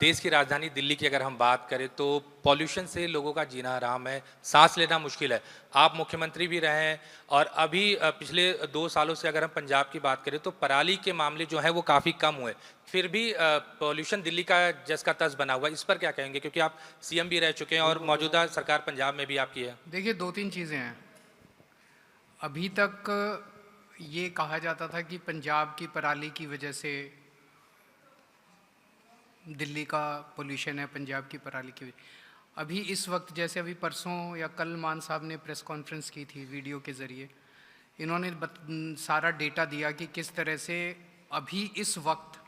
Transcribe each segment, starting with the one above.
देश की राजधानी दिल्ली की अगर हम बात करें तो पॉल्यूशन से लोगों का जीना हराम है, सांस लेना मुश्किल है। आप मुख्यमंत्री भी रहे हैं और अभी पिछले 2 सालों से अगर हम पंजाब की बात करें तो पराली के मामले जो हैं वो काफ़ी कम हुए। फिर भी पॉल्यूशन दिल्ली का जस का तस बना हुआ है। इस पर क्या कहेंगे, क्योंकि आप सीएम भी रह चुके हैं और मौजूदा सरकार पंजाब में भी आपकी है। देखिए, दो तीन चीज़ें हैं। अभी तक ये कहा जाता था कि पंजाब की पराली की वजह से दिल्ली का पोल्यूशन है, पंजाब की पराली की वजह। अभी इस वक्त, जैसे अभी परसों या कल मान साहब ने प्रेस कॉन्फ्रेंस की थी वीडियो के ज़रिए, इन्होंने सारा डेटा दिया कि किस तरह से अभी इस वक्त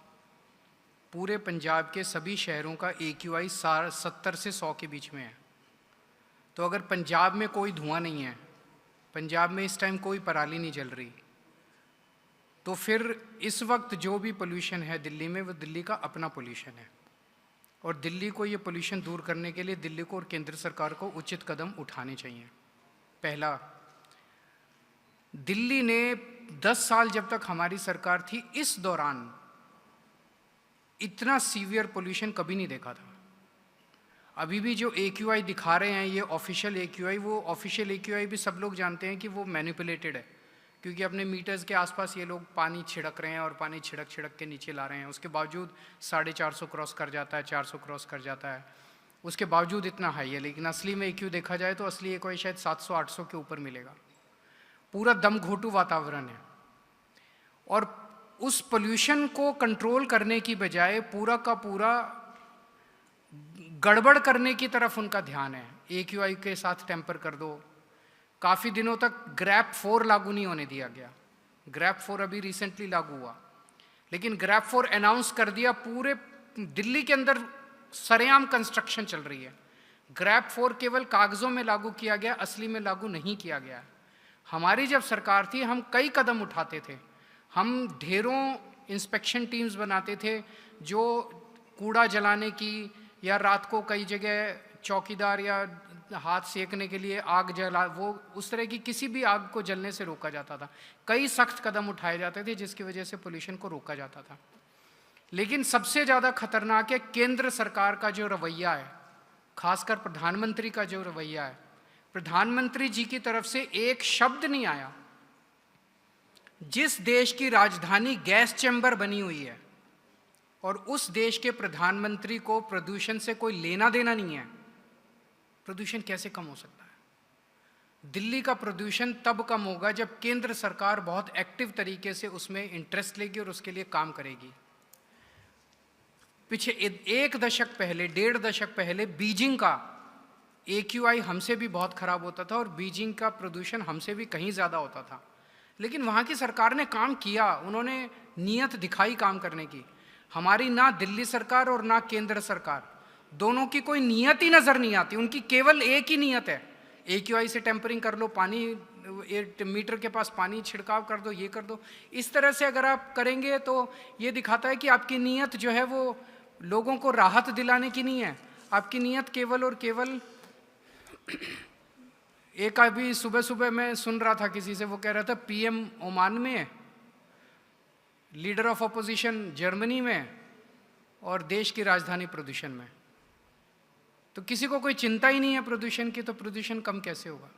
पूरे पंजाब के सभी शहरों का AQI 70 से 100 के बीच में है। तो अगर पंजाब में कोई धुआं नहीं है, पंजाब में इस टाइम कोई पराली नहीं जल रही, तो फिर इस वक्त जो भी पोल्यूशन है दिल्ली में, वो दिल्ली का अपना पोल्यूशन है। और दिल्ली को ये पोल्यूशन दूर करने के लिए दिल्ली को और केंद्र सरकार को उचित कदम उठाने चाहिए। पहला, दिल्ली ने 10 साल जब तक हमारी सरकार थी, इस दौरान इतना सीवियर पोल्यूशन कभी नहीं देखा था। अभी भी जो AQI दिखा रहे हैं, ये ऑफिशियल AQI, वो ऑफिशियल AQI भी सब लोग जानते हैं कि वो मैनिपुलेटेड है, क्योंकि अपने मीटर्स के आसपास ये लोग पानी छिड़क रहे हैं और पानी छिड़क छिड़क के नीचे ला रहे हैं। उसके बावजूद 450 क्रॉस कर जाता है, 400 क्रॉस कर जाता है, उसके बावजूद इतना हाई है। लेकिन असली में AQ देखा जाए तो असली AQI शायद 700-800 के ऊपर मिलेगा। पूरा दम घोटू वातावरण है। और उस पोल्यूशन को कंट्रोल करने की बजाय पूरा का पूरा गड़बड़ करने की तरफ उनका ध्यान है। AQI के साथ टेम्पर कर दो। काफ़ी दिनों तक ग्रैप 4 लागू नहीं होने दिया गया। ग्रैप 4 अभी रिसेंटली लागू हुआ, लेकिन ग्रैप 4 अनाउंस कर दिया। पूरे दिल्ली के अंदर सरेआम कंस्ट्रक्शन चल रही है। ग्रैप 4 केवल कागज़ों में लागू किया गया, असली में लागू नहीं किया गया। हमारी जब सरकार थी, हम कई कदम उठाते थे। हम ढेरों इंस्पेक्शन टीम्स बनाते थे जो कूड़ा जलाने की, या रात को कई जगह चौकीदार या हाथ सेकने के लिए आग जला, वो उस तरह की किसी भी आग को जलने से रोका जाता था। कई सख्त कदम उठाए जाते थे जिसकी वजह से पोल्यूशन को रोका जाता था। लेकिन सबसे ज़्यादा खतरनाक है केंद्र सरकार का जो रवैया है, खासकर प्रधानमंत्री का जो रवैया है। प्रधानमंत्री जी की तरफ से एक शब्द नहीं आया। जिस देश की राजधानी गैस चैम्बर बनी हुई है और उस देश के प्रधानमंत्री को प्रदूषण से कोई लेना देना नहीं है, प्रदूषण कैसे कम हो सकता है? दिल्ली का प्रदूषण तब कम होगा जब केंद्र सरकार बहुत एक्टिव तरीके से उसमें इंटरेस्ट लेगी और उसके लिए काम करेगी। पीछे 1 दशक पहले, 1.5 दशक पहले बीजिंग का AQI हमसे भी बहुत खराब होता था और बीजिंग का प्रदूषण हमसे भी कहीं ज़्यादा होता था। लेकिन वहाँ की सरकार ने काम किया, उन्होंने नीयत दिखाई काम करने की। हमारी ना दिल्ली सरकार और ना केंद्र सरकार, दोनों की कोई नीयत ही नज़र नहीं आती। उनकी केवल एक ही नीयत है, AQI से टेम्परिंग कर लो, पानी मीटर के पास पानी छिड़काव कर दो, ये कर दो। इस तरह से अगर आप करेंगे तो ये दिखाता है कि आपकी नीयत जो है वो लोगों को राहत दिलाने की नहीं है। आपकी नीयत केवल और केवल एक, अभी सुबह सुबह मैं सुन रहा था किसी से, वो कह रहा था PM ओमान में, लीडर ऑफ अपोजिशन जर्मनी में, और देश की राजधानी प्रदूषण में। तो किसी को कोई चिंता ही नहीं है प्रदूषण की, तो प्रदूषण कम कैसे होगा?